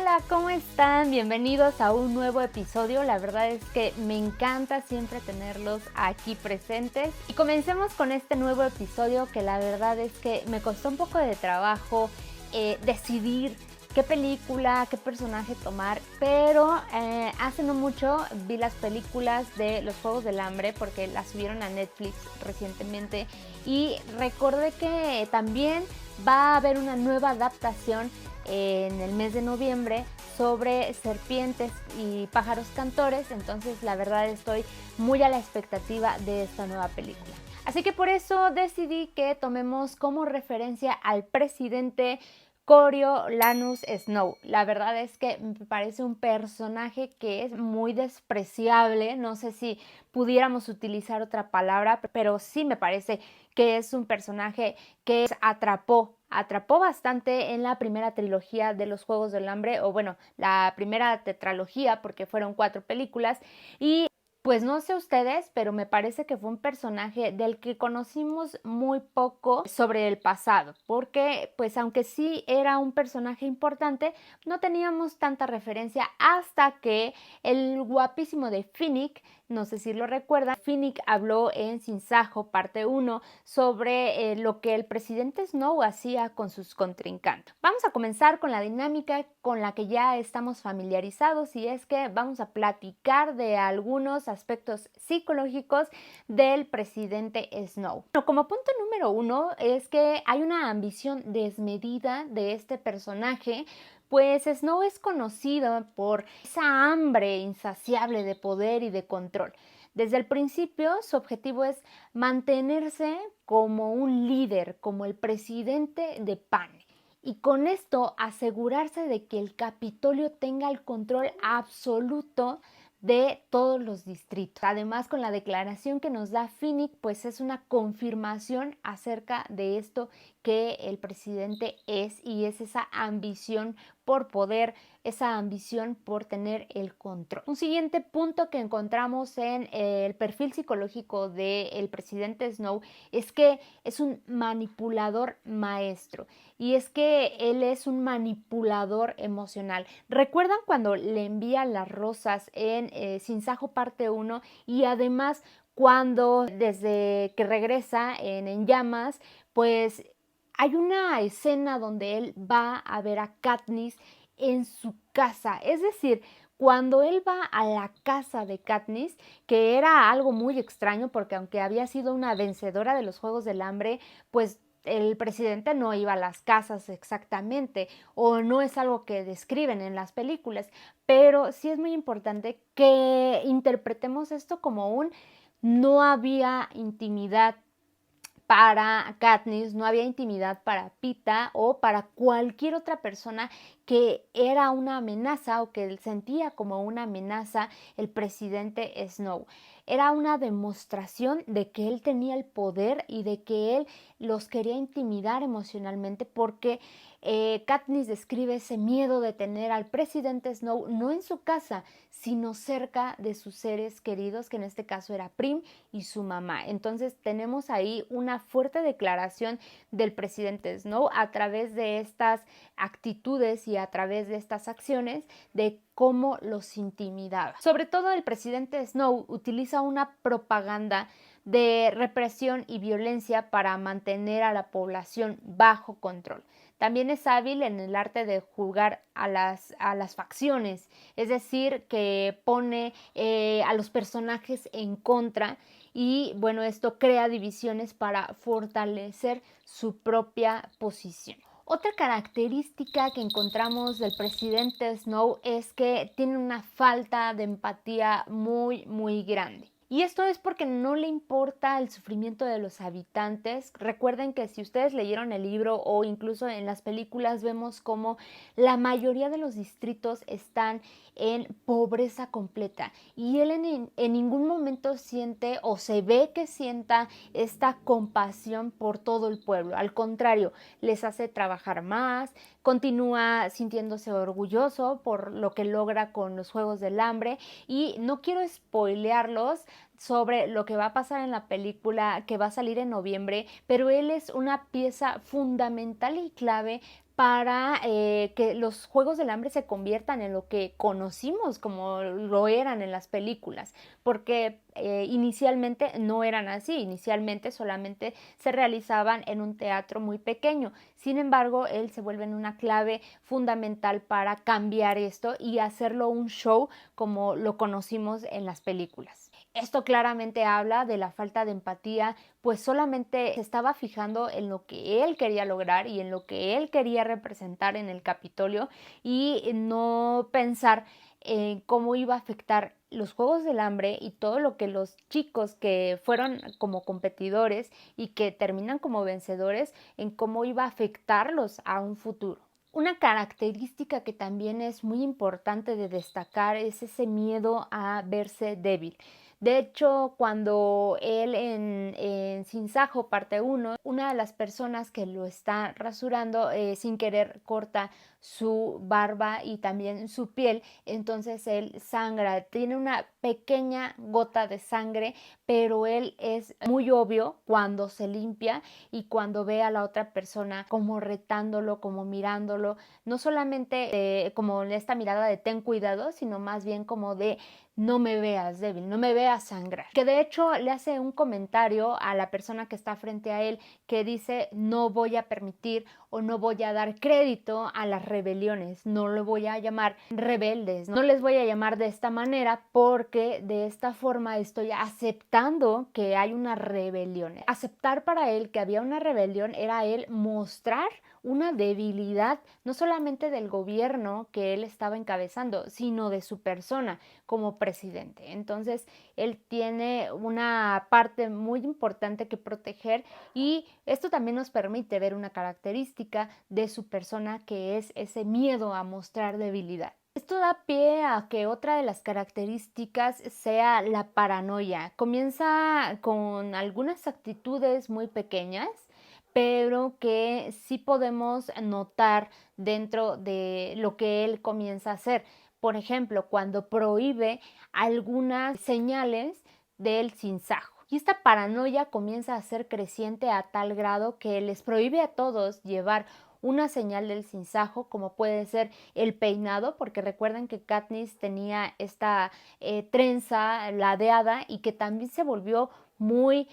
Hola, ¿cómo están? Bienvenidos a un nuevo episodio. La verdad es que me encanta siempre tenerlos aquí presentes. Y comencemos con este nuevo episodio que la verdad es que me costó un poco de trabajo decidir qué película, qué personaje tomar, pero hace no mucho vi las películas de los Juegos del Hambre porque las subieron a Netflix recientemente y recordé que también va a haber una nueva adaptación en el mes de noviembre sobre serpientes y pájaros cantores, entonces la verdad estoy muy a la expectativa de esta nueva película. Así que por eso decidí que tomemos como referencia al presidente Coriolanus Snow. La verdad es que me parece un personaje que es muy despreciable, no sé si pudiéramos utilizar otra palabra, pero sí me parece que es un personaje que atrapó bastante en la primera trilogía de los Juegos del Hambre, o bueno, la primera tetralogía, porque fueron 4 películas, y pues no sé ustedes, pero me parece que fue un personaje del que conocimos muy poco sobre el pasado, porque pues aunque sí era un personaje importante, no teníamos tanta referencia hasta que el guapísimo de Finnick, no sé si lo recuerdan, Finnick habló en Sin Sajo, parte 1, sobre lo que el presidente Snow hacía con sus contrincantes. Vamos a comenzar con la dinámica con la que ya estamos familiarizados y es que vamos a platicar de algunos aspectos psicológicos del presidente Snow. Bueno, como punto número 1 es que hay una ambición desmedida de este personaje, pues Snow es conocido por esa hambre insaciable de poder y de control. Desde el principio, su objetivo es mantenerse como un líder, como el presidente de Panem. Y con esto asegurarse de que el Capitolio tenga el control absoluto de todos los distritos. Además, con la declaración que nos da Finnick, pues es una confirmación acerca de esto que el presidente es, y es esa ambición por poder, esa ambición por tener el control. Un siguiente punto que encontramos en el perfil psicológico del presidente Snow es que es un manipulador maestro, y es que él es un manipulador emocional. ¿Recuerdan cuando le envía las rosas en Sin Sajo parte 1? Y además cuando desde que regresa en Llamas, pues hay una escena donde él va a ver a Katniss en su casa. Es decir, cuando él va a la casa de Katniss, que era algo muy extraño porque aunque había sido una vencedora de los Juegos del Hambre, pues el presidente no iba a las casas exactamente, o no es algo que describen en las películas, pero sí es muy importante que interpretemos esto como no había intimidad para Katniss, no había intimidad para Peeta o para cualquier otra persona que era una amenaza o que él sentía como una amenaza el presidente Snow. Era una demostración de que él tenía el poder y de que él los quería intimidar emocionalmente, porque Katniss describe ese miedo de tener al presidente Snow no en su casa, sino cerca de sus seres queridos, que en este caso era Prim y su mamá. Entonces tenemos ahí una fuerte declaración del presidente Snow a través de estas actitudes y a través de estas acciones de cómo los intimidaba. Sobre todo el presidente Snow utiliza una propaganda de represión y violencia para mantener a la población bajo control. También es hábil en el arte de jugar a las facciones, es decir, que pone a los personajes en contra, y bueno, esto crea divisiones para fortalecer su propia posición. Otra característica que encontramos del presidente Snow es que tiene una falta de empatía muy grande. Y esto es porque no le importa el sufrimiento de los habitantes. Recuerden que si ustedes leyeron el libro o incluso en las películas vemos como la mayoría de los distritos están en pobreza completa, y él en ningún momento siente o se ve que sienta esta compasión por todo el pueblo. Al contrario, les hace trabajar más, continúa sintiéndose orgulloso por lo que logra con los Juegos del Hambre, y no quiero spoilearlos sobre lo que va a pasar en la película que va a salir en noviembre, pero él es una pieza fundamental y clave para que los Juegos del Hambre se conviertan en lo que conocimos como lo eran en las películas, porque inicialmente no eran así, inicialmente solamente se realizaban en un teatro muy pequeño. Sin embargo, él se vuelve en una clave fundamental para cambiar esto y hacerlo un show como lo conocimos en las películas. Esto claramente habla de la falta de empatía, pues solamente se estaba fijando en lo que él quería lograr y en lo que él quería representar en el Capitolio y no pensar en cómo iba a afectar los Juegos del Hambre y todo lo que los chicos que fueron como competidores y que terminan como vencedores, en cómo iba a afectarlos a un futuro. Una característica que también es muy importante de destacar es ese miedo a verse débil. De hecho, cuando él en Sin Sajo, parte 1, una de las personas que lo está rasurando sin querer corta su barba y también su piel, entonces él sangra, tiene una pequeña gota de sangre, pero él es muy obvio cuando se limpia y cuando ve a la otra persona como retándolo, como mirándolo, no solamente como esta mirada de ten cuidado, sino más bien como de no me veas débil, no me veas sangrar. Que de hecho le hace un comentario a la persona que está frente a él que dice no voy a permitir o no voy a dar crédito a las rebeliones, no lo voy a llamar rebeldes, no les voy a llamar de esta manera porque de esta forma estoy aceptando que hay una rebelión. Aceptar para él que había una rebelión era él mostrar una debilidad no solamente del gobierno que él estaba encabezando, sino de su persona como presidente. Entonces, él tiene una parte muy importante que proteger y esto también nos permite ver una característica de su persona que es ese miedo a mostrar debilidad. Esto da pie a que otra de las características sea la paranoia. Comienza con algunas actitudes muy pequeñas, pero que sí podemos notar dentro de lo que él comienza a hacer. Por ejemplo, cuando prohíbe algunas señales del sinsajo. Y esta paranoia comienza a ser creciente a tal grado que les prohíbe a todos llevar una señal del sinsajo, como puede ser el peinado, porque recuerden que Katniss tenía esta trenza ladeada y que también se volvió muy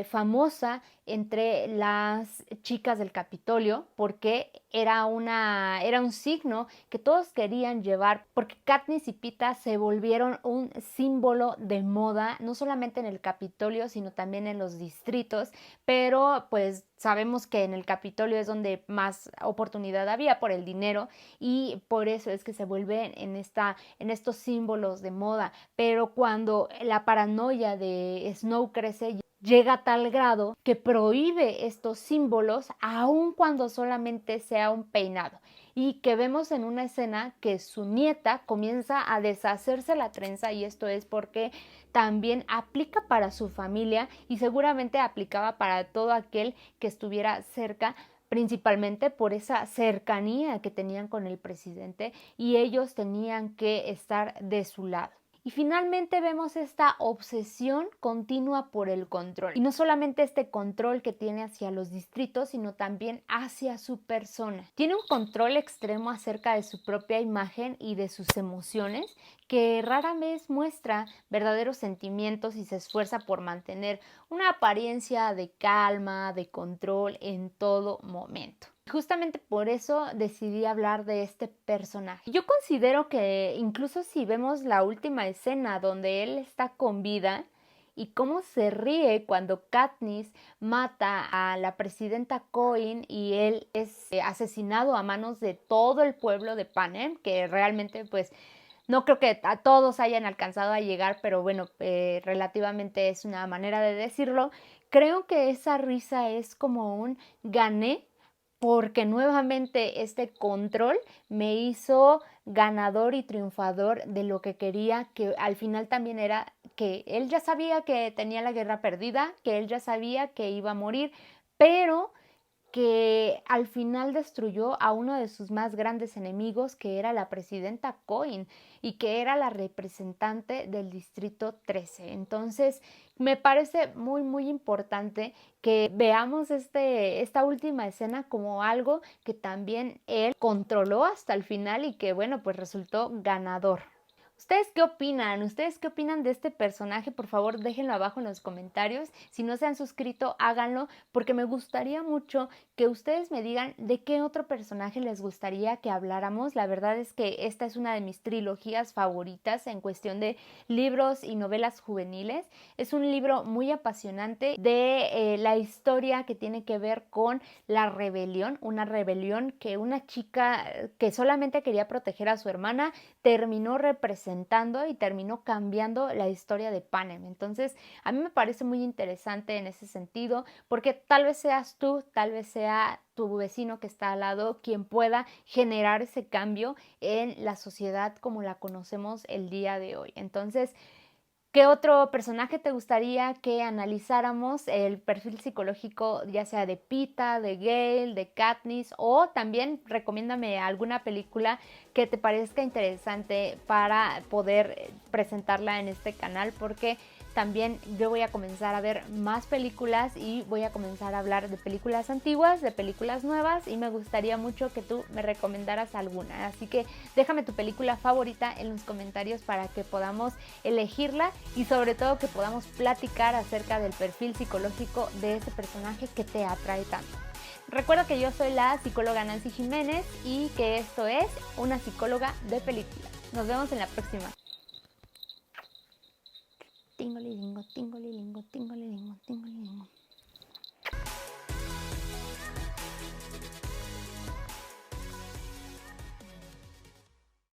famosa entre las chicas del Capitolio porque era un signo que todos querían llevar, porque Katniss y Pita se volvieron un símbolo de moda, no solamente en el Capitolio, sino también en los distritos, pero pues sabemos que en el Capitolio es donde más oportunidad había por el dinero y por eso es que se vuelven en estos símbolos de moda. Pero cuando la paranoia de Snow crece, llega a tal grado que prohíbe estos símbolos aun cuando solamente sea un peinado y que vemos en una escena que su nieta comienza a deshacerse la trenza y esto es porque también aplica para su familia y seguramente aplicaba para todo aquel que estuviera cerca, principalmente por esa cercanía que tenían con el presidente y ellos tenían que estar de su lado. Y finalmente vemos esta obsesión continua por el control. Y no solamente este control que tiene hacia los distritos, sino también hacia su persona. Tiene un control extremo acerca de su propia imagen y de sus emociones, que rara vez muestra verdaderos sentimientos y se esfuerza por mantener una apariencia de calma, de control en todo momento. Justamente por eso decidí hablar de este personaje. Yo considero que incluso si vemos la última escena donde él está con vida y cómo se ríe cuando Katniss mata a la presidenta Coin y él es asesinado a manos de todo el pueblo de Panem, que realmente pues no creo que a todos hayan alcanzado a llegar, pero bueno, relativamente es una manera de decirlo. Creo que esa risa es como un gané porque nuevamente este control me hizo ganador y triunfador de lo que quería, que al final también era que él ya sabía que tenía la guerra perdida, que él ya sabía que iba a morir, pero que al final destruyó a uno de sus más grandes enemigos, que era la presidenta Cohen y que era la representante del Distrito 13. Entonces, me parece muy, muy importante que veamos esta última escena como algo que también él controló hasta el final y que, bueno, pues resultó ganador. ¿Ustedes qué opinan? ¿Ustedes qué opinan de este personaje? Por favor, déjenlo abajo en los comentarios. Si no se han suscrito, háganlo, porque me gustaría mucho que ustedes me digan de qué otro personaje les gustaría que habláramos. La verdad es que esta es una de mis trilogías favoritas en cuestión de libros y novelas juveniles. Es un libro muy apasionante de la historia que tiene que ver con la rebelión, una rebelión que una chica que solamente quería proteger a su hermana terminó representando y terminó cambiando la historia de Panem. Entonces, a mí me parece muy interesante en ese sentido, porque tal vez seas tú, tal vez sea tu vecino que está al lado quien pueda generar ese cambio en la sociedad como la conocemos el día de hoy. Entonces, ¿qué otro personaje te gustaría que analizáramos el perfil psicológico, ya sea de Peeta, de Gale, de Katniss, o también recomiéndame alguna película que te parezca interesante para poder presentarla en este canal? Porque también yo voy a comenzar a ver más películas y voy a comenzar a hablar de películas antiguas, de películas nuevas, y me gustaría mucho que tú me recomendaras alguna. Así que déjame tu película favorita en los comentarios para que podamos elegirla y sobre todo que podamos platicar acerca del perfil psicológico de ese personaje que te atrae tanto. Recuerda que yo soy la psicóloga Nancy Jiménez y que esto es Una psicóloga de películas. Nos vemos en la próxima. Tingolilingo, tingolilingo, tingolilingo, tingolilingo.